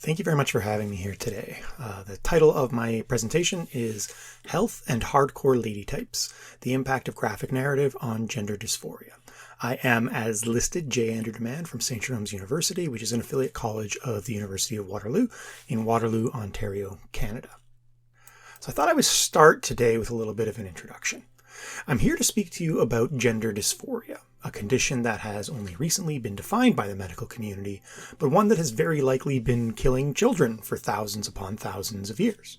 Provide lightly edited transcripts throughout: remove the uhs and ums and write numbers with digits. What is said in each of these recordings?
Thank you very much for having me here today. The title of my presentation is Health and Hardcore Lady Types, the Impact of Graphic Narrative on Gender Dysphoria. I am, as listed, J. Andrew Demand from St. Jerome's University, which is an affiliate college of the University of Waterloo in Waterloo, Ontario, Canada. So I thought I would start today with a little bit of an introduction. I'm here to speak to you about gender dysphoria, a condition that has only recently been defined by the medical community, but one that has very likely been killing children for thousands upon thousands of years.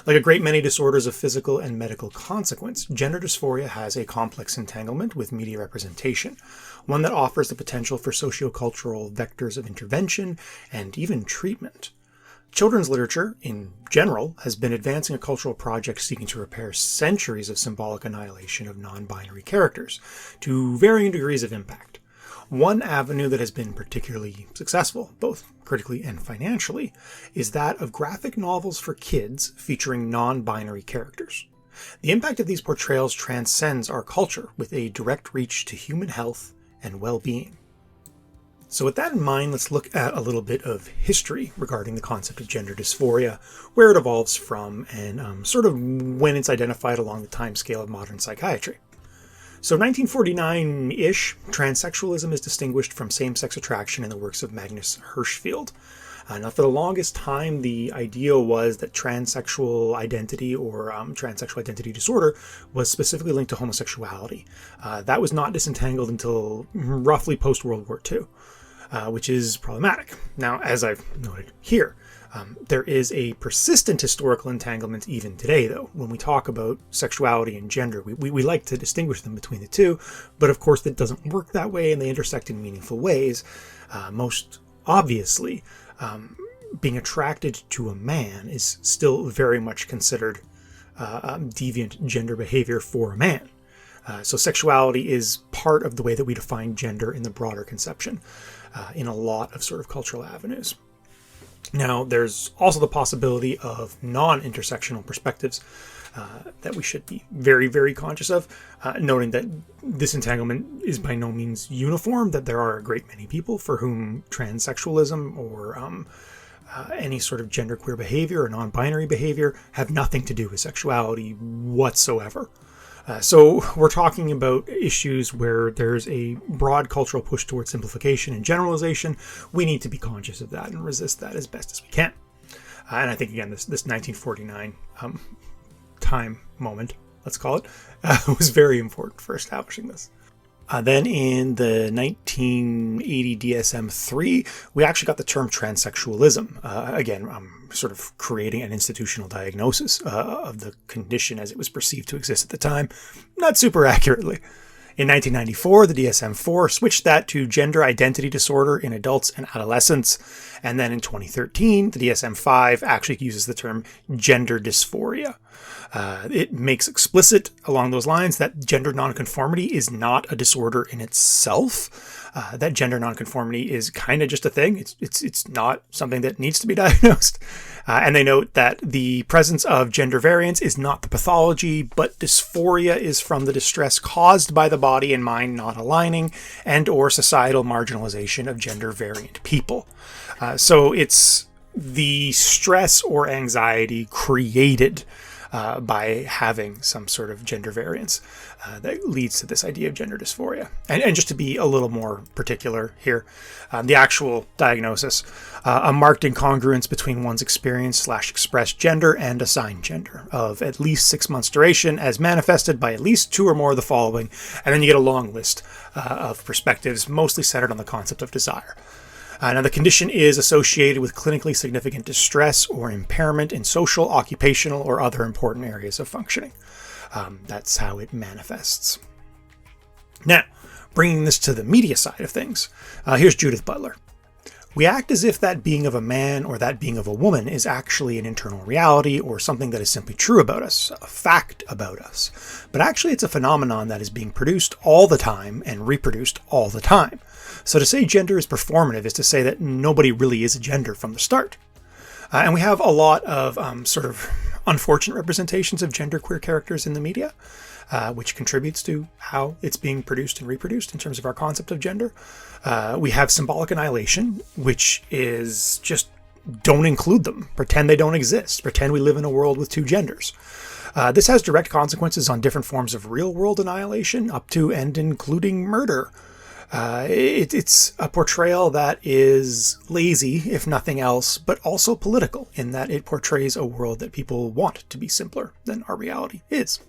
Like a great many disorders of physical and medical consequence, gender dysphoria has a complex entanglement with media representation, one that offers the potential for sociocultural vectors of intervention and even treatment. Children's literature, in general, has been advancing a cultural project seeking to repair centuries of symbolic annihilation of non-binary characters, to varying degrees of impact. One avenue that has been particularly successful, both critically and financially, is that of graphic novels for kids featuring non-binary characters. The impact of these portrayals transcends our culture with a direct reach to human health and well-being. So with that in mind, let's look at a little bit of history regarding the concept of gender dysphoria, where it evolves from, and sort of when it's identified along the timescale of modern psychiatry. So 1949-ish, transsexualism is distinguished from same-sex attraction in the works of Magnus Hirschfeld. Now, for the longest time, the idea was that transsexual identity or transsexual identity disorder was specifically linked to homosexuality. That was not disentangled until roughly post-World War II. Which is problematic. Now, as I've noted here, there is a persistent historical entanglement even today, though. When we talk about sexuality and gender, we like to distinguish them between the two, but of course that doesn't work that way, and they intersect in meaningful ways. Most obviously, being attracted to a man is still very much considered deviant gender behavior for a man. So sexuality is part of the way that we define gender in the broader conception. In a lot of sort of cultural avenues. Now, there's also the possibility of non-intersectional perspectives that we should be very, very conscious of, noting that this entanglement is by no means uniform, that there are a great many people for whom transsexualism or any sort of genderqueer behavior or non-binary behavior have nothing to do with sexuality whatsoever. So we're talking about issues where there's a broad cultural push towards simplification and generalization. We need to be conscious of that and resist that as best as we can. And I think, again, this 1949 time moment, let's call it, was very important for establishing this. Then in the 1980 DSM-3, we actually got the term transsexualism. Again, sort of creating an institutional diagnosis of the condition as it was perceived to exist at the time, not super accurately. In 1994, the DSM-4 switched that to gender identity disorder in adults and adolescents. And then in 2013, the DSM-5 actually uses the term gender dysphoria. It makes explicit along those lines that gender nonconformity is not a disorder in itself. That gender nonconformity is kind of just a thing. It's not something that needs to be diagnosed. And they note that the presence of gender variance is not the pathology, but dysphoria is from the distress caused by the body and mind not aligning and or societal marginalization of gender variant people. So it's the stress or anxiety created by having some sort of gender variance that leads to this idea of gender dysphoria. And just to be a little more particular here, the actual diagnosis, a marked incongruence between one's experience/expressed gender and assigned gender of at least 6 months duration as manifested by at least 2 or more of the following. And then you get a long list of perspectives, mostly centered on the concept of desire. Now, the condition is associated with clinically significant distress or impairment in social, occupational, or other important areas of functioning. That's how it manifests. Now, bringing this to the media side of things, here's Judith Butler. We act as if that being of a man or that being of a woman is actually an internal reality or something that is simply true about us, a fact about us. But actually it's a phenomenon that is being produced all the time and reproduced all the time. So to say gender is performative is to say that nobody really is a gender from the start. And we have a lot of sort of unfortunate representations of genderqueer characters in the media. which contributes to how it's being produced and reproduced in terms of our concept of gender. We have symbolic annihilation, which is just don't include them. Pretend they don't exist. Pretend we live in a world with two genders. This has direct consequences on different forms of real-world annihilation, up to and including murder. It's a portrayal that is lazy, if nothing else, but also political, in that it portrays a world that people want to be simpler than our reality is.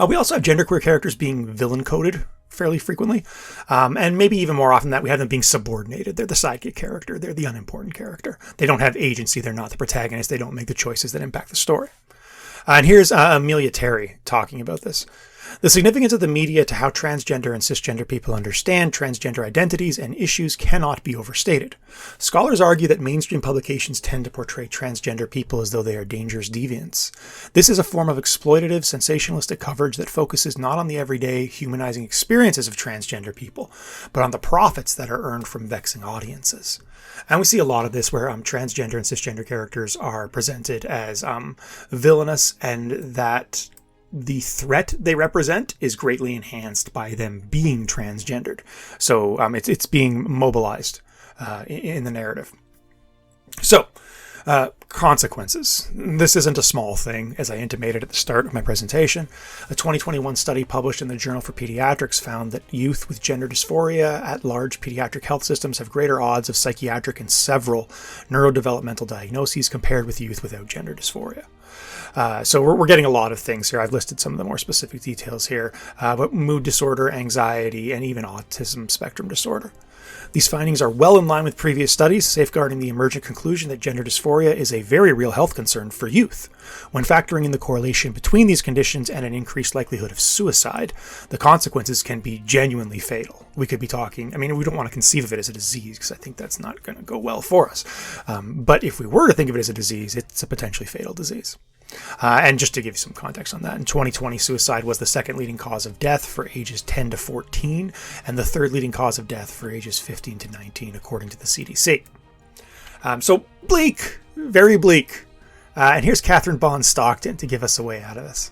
We also have genderqueer characters being villain-coded fairly frequently, and maybe even more often that we have them being subordinated. They're the sidekick character. They're the unimportant character. They don't have agency. They're not the protagonist. They don't make the choices that impact the story. And here's Amelia Terry talking about this. The significance of the media to how transgender and cisgender people understand transgender identities and issues cannot be overstated. Scholars argue that mainstream publications tend to portray transgender people as though they are dangerous deviants. This is a form of exploitative, sensationalistic coverage that focuses not on the everyday, humanizing experiences of transgender people, but on the profits that are earned from vexing audiences. And we see a lot of this where transgender and cisgender characters are presented as villainous, and that the threat they represent is greatly enhanced by them being transgendered. So it's being mobilized in the narrative. So, consequences. This isn't a small thing, as I intimated at the start of my presentation. A 2021 study published in the Journal for Pediatrics found that youth with gender dysphoria at large pediatric health systems have greater odds of psychiatric and several neurodevelopmental diagnoses compared with youth without gender dysphoria. So we're getting a lot of things here. I've listed some of the more specific details here, but mood disorder, anxiety, and even autism spectrum disorder. These findings are well in line with previous studies, safeguarding the emergent conclusion that gender dysphoria is a very real health concern for youth. When factoring in the correlation between these conditions and an increased likelihood of suicide, the consequences can be genuinely fatal. We could be talking, we don't want to conceive of it as a disease, because I think that's not going to go well for us. But if we were to think of it as a disease, it's a potentially fatal disease. And just to give you some context on that, in 2020, suicide was the second leading cause of death for ages 10 to 14, and the third leading cause of death for ages 15 to 19, according to the CDC. So bleak, very bleak. And here's Catherine Bond Stockton to give us a way out of this.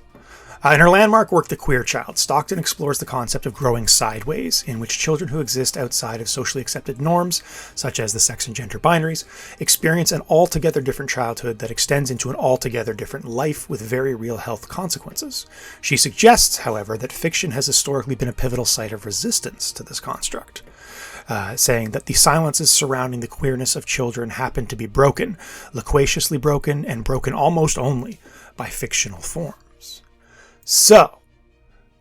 In her landmark work, The Queer Child, Stockton explores the concept of growing sideways, in which children who exist outside of socially accepted norms, such as the sex and gender binaries, experience an altogether different childhood that extends into an altogether different life with very real health consequences. She suggests, however, that fiction has historically been a pivotal site of resistance to this construct, saying that the silences surrounding the queerness of children happen to be broken, loquaciously broken, and broken almost only by fictional form. So,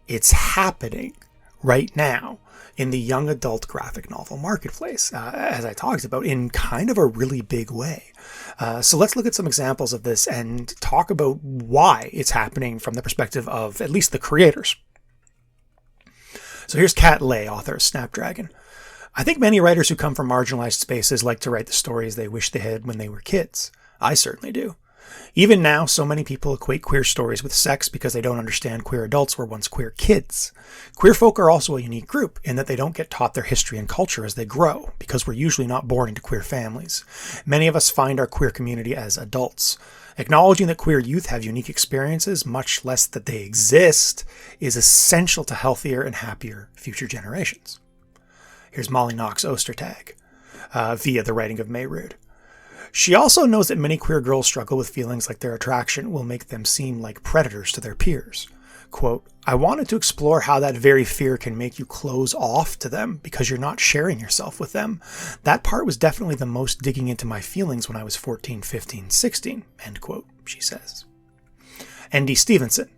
it's happening right now in the young adult graphic novel marketplace, as I talked about, in kind of a really big way. So let's look at some examples of this and talk about why it's happening from the perspective of at least the creators. So here's Kat Lay, author of Snapdragon. I think many writers who come from marginalized spaces like to write the stories they wish they had when they were kids. I certainly do. Even now, so many people equate queer stories with sex because they don't understand queer adults were once queer kids. Queer folk are also a unique group in that they don't get taught their history and culture as they grow, because we're usually not born into queer families. Many of us find our queer community as adults. Acknowledging that queer youth have unique experiences, much less that they exist, is essential to healthier and happier future generations. Here's Molly Knox Ostertag, via the writing of Mayrude. She also knows that many queer girls struggle with feelings like their attraction will make them seem like predators to their peers. Quote, I wanted to explore how that very fear can make you close off to them because you're not sharing yourself with them. That part was definitely the most digging into my feelings when I was 14, 15, 16, end quote, she says. N.D. Stevenson.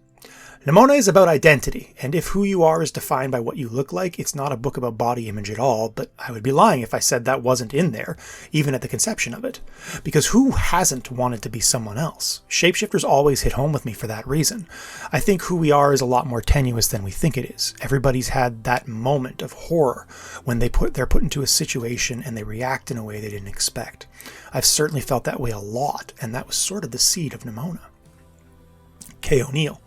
Nimona is about identity, and if who you are is defined by what you look like, it's not a book about body image at all, but I would be lying if I said that wasn't in there, even at the conception of it. Because who hasn't wanted to be someone else? Shapeshifters always hit home with me for that reason. I think who we are is a lot more tenuous than we think it is. Everybody's had that moment of horror when they're put into a situation and they react in a way they didn't expect. I've certainly felt that way a lot, and that was sort of the seed of Nimona. Kay O'Neill.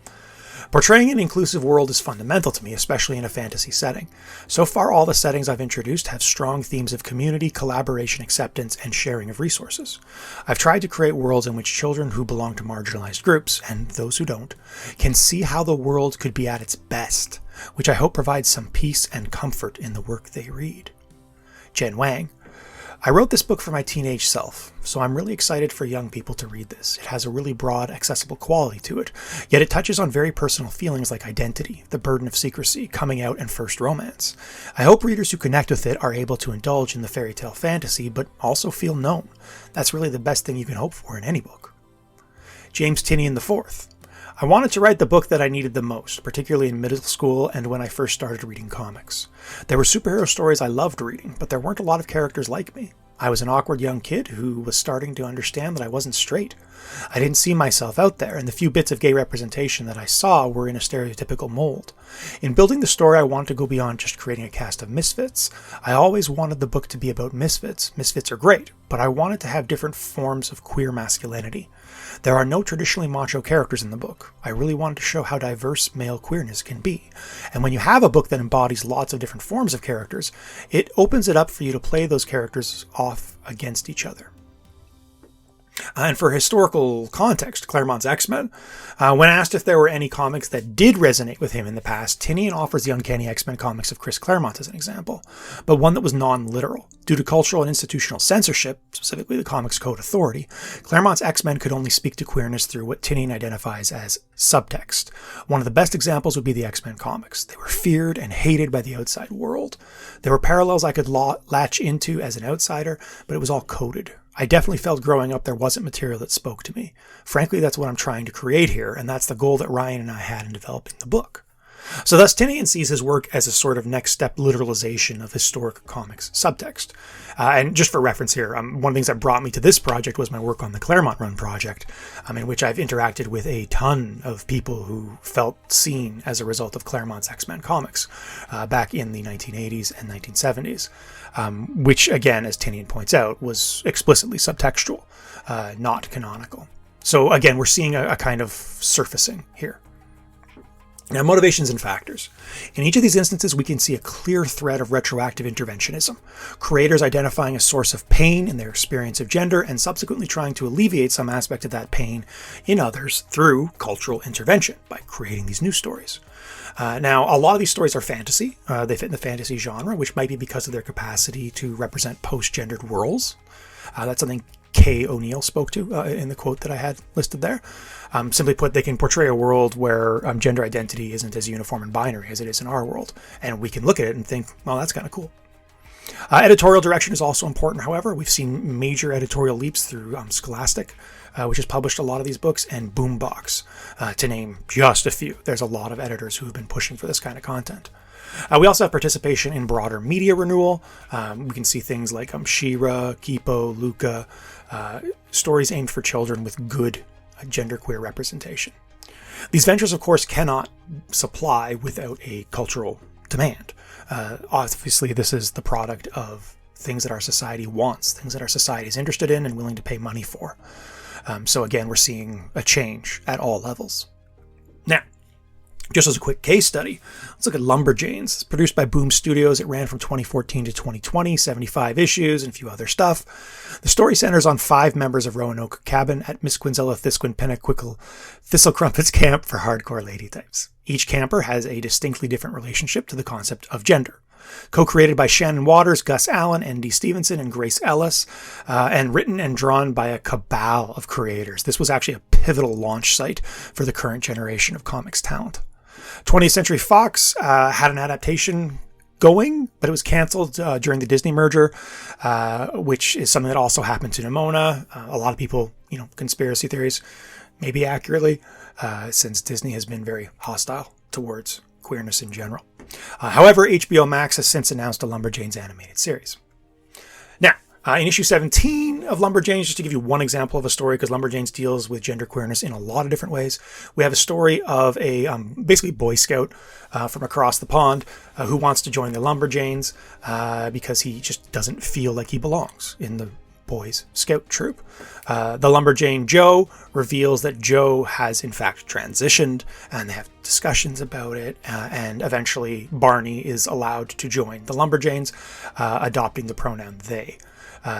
Portraying an inclusive world is fundamental to me, especially in a fantasy setting. So far, all the settings I've introduced have strong themes of community, collaboration, acceptance, and sharing of resources. I've tried to create worlds in which children who belong to marginalized groups, and those who don't, can see how the world could be at its best, which I hope provides some peace and comfort in the work they read. Jen Wang. I wrote this book for my teenage self, so I'm really excited for young people to read this. It has a really broad, accessible quality to it, yet it touches on very personal feelings like identity, the burden of secrecy, coming out, and first romance. I hope readers who connect with it are able to indulge in the fairy tale fantasy, but also feel known. That's really the best thing you can hope for in any book. James Tinian IV. I wanted to write the book that I needed the most, particularly in middle school and when I first started reading comics. There were superhero stories I loved reading, but there weren't a lot of characters like me. I was an awkward young kid who was starting to understand that I wasn't straight. I didn't see myself out there, and the few bits of gay representation that I saw were in a stereotypical mold. In building the story, I wanted to go beyond just creating a cast of misfits. I always wanted the book to be about misfits. Misfits are great, but I wanted to have different forms of queer masculinity. There are no traditionally macho characters in the book. I really wanted to show how diverse male queerness can be. And when you have a book that embodies lots of different forms of characters, it opens it up for you to play those characters off against each other. And for historical context, Claremont's X-Men, when asked if there were any comics that did resonate with him in the past, Tinian offers the Uncanny X-Men comics of Chris Claremont as an example, but one that was non-literal. Due to cultural and institutional censorship, specifically the Comics Code Authority, Claremont's X-Men could only speak to queerness through what Tinian identifies as subtext. One of the best examples would be the X-Men comics. They were feared and hated by the outside world. There were parallels I could latch into as an outsider, but it was all coded. I definitely felt growing up there wasn't material that spoke to me. Frankly, that's what I'm trying to create here, and that's the goal that Ryan and I had in developing the book. So thus, Tinian sees his work as a sort of next step literalization of historic comics subtext. And just for reference here, one of the things that brought me to this project was my work on the Claremont Run project, in which I've interacted with a ton of people who felt seen as a result of Claremont's X-Men comics back in the 1980s and 1970s, which, again, as Tinian points out, was explicitly subtextual, not canonical. So again, we're seeing a kind of surfacing here. Now, motivations and factors. In each of these instances, we can see a clear thread of retroactive interventionism, creators identifying a source of pain in their experience of gender and subsequently trying to alleviate some aspect of that pain in others through cultural intervention by creating these new stories. Now, a lot of these stories are fantasy. They fit in the fantasy genre, which might be because of their capacity to represent post-gendered worlds. That's something Kay O'Neill spoke to in the quote that I had listed there. Simply put, they can portray a world where gender identity isn't as uniform and binary as it is in our world. And we can look at it and think, well, that's kind of cool. Editorial direction is also important, however. We've seen major editorial leaps through Scholastic, which has published a lot of these books, and Boombox, to name just a few. There's a lot of editors who have been pushing for this kind of content. We also have participation in broader media renewal. We can see things like She-Ra, Kipo, Luca, stories aimed for children with good genderqueer representation. These ventures, of course, cannot supply without a cultural demand. Obviously, this is the product of things that our society wants, things that our society is interested in and willing to pay money for. So again, we're seeing a change at all levels. Now, just as a quick case study, let's look at Lumberjanes. It's produced by Boom Studios. It ran from 2014 to 2020, 75 issues and a few other stuff. The story centers on 5 members of Roanoke Cabin at Miss Quinzella Thisquin Pennaquickle Thistlecrumpet's camp for hardcore lady types. Each camper has a distinctly different relationship to the concept of gender. Co-created by Shannon Waters, Gus Allen, N.D. Stevenson, and Grace Ellis, and written and drawn by a cabal of creators. This was actually a pivotal launch site for the current generation of comics talent. 20th Century Fox had an adaptation going, but it was canceled during the Disney merger, which is something that also happened to Nimona. A lot of people, conspiracy theories, maybe accurately, since Disney has been very hostile towards queerness in general. However, HBO Max has since announced a Lumberjanes animated series. Now, in issue 17 of Lumberjanes, just to give you one example of a story, because Lumberjanes deals with gender queerness in a lot of different ways, we have a story of a basically Boy Scout from across the pond who wants to join the Lumberjanes because he just doesn't feel like he belongs in the Boys Scout troop. The Lumberjane Joe reveals that Joe has in fact transitioned, and they have discussions about it, and eventually Barney is allowed to join the Lumberjanes, adopting the pronoun they.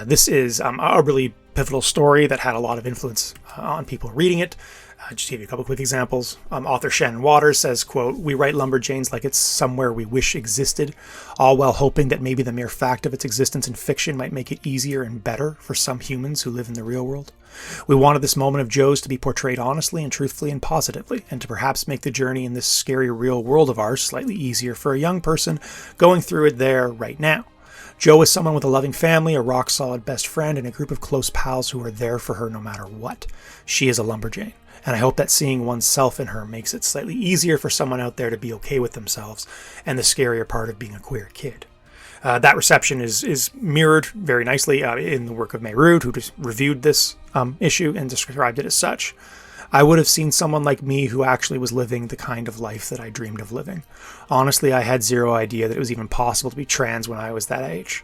This is a really pivotal story that had a lot of influence on people reading it. Just to give you a couple quick examples. Author Shannon Waters says, quote, "We write Lumberjanes like it's somewhere we wish existed, all while hoping that maybe the mere fact of its existence in fiction might make it easier and better for some humans who live in the real world. We wanted this moment of Joe's to be portrayed honestly and truthfully and positively, and to perhaps make the journey in this scary real world of ours slightly easier for a young person going through it there right now. Joe is someone with a loving family, a rock-solid best friend, and a group of close pals who are there for her no matter what. She is a Lumberjane, and I hope that seeing oneself in her makes it slightly easier for someone out there to be okay with themselves and the scarier part of being a queer kid." That reception is mirrored very nicely in the work of May Rood, who just reviewed this issue and described it as such. "I would have seen someone like me who actually was living the kind of life that I dreamed of living. Honestly, I had zero idea that it was even possible to be trans when I was that age.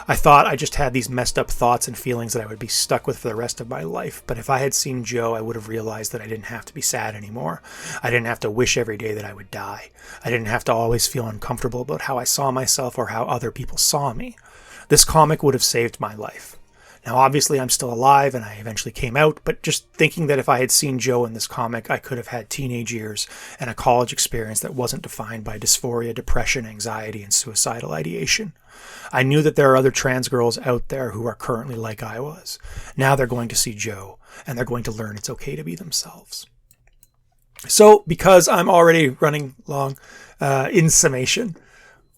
I thought I just had these messed up thoughts and feelings that I would be stuck with for the rest of my life. But if I had seen Joe, I would have realized that I didn't have to be sad anymore. I didn't have to wish every day that I would die. I didn't have to always feel uncomfortable about how I saw myself or how other people saw me. This comic would have saved my life. Now, obviously, I'm still alive and I eventually came out, but just thinking that if I had seen Joe in this comic, I could have had teenage years and a college experience that wasn't defined by dysphoria, depression, anxiety, and suicidal ideation. I knew that there are other trans girls out there who are currently like I was. Now they're going to see Joe, and they're going to learn it's okay to be themselves." So, because I'm already running long, in summation,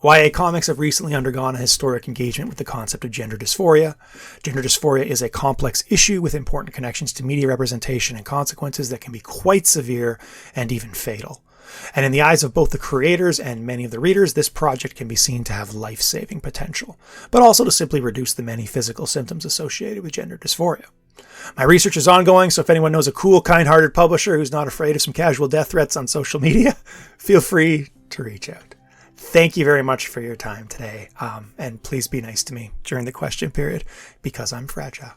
YA comics have recently undergone a historic engagement with the concept of gender dysphoria. Gender dysphoria is a complex issue with important connections to media representation and consequences that can be quite severe and even fatal. And in the eyes of both the creators and many of the readers, this project can be seen to have life-saving potential, but also to simply reduce the many physical symptoms associated with gender dysphoria. My research is ongoing, so if anyone knows a cool, kind-hearted publisher who's not afraid of some casual death threats on social media, feel free to reach out. Thank you very much for your time today, and please be nice to me during the question period, because I'm fragile.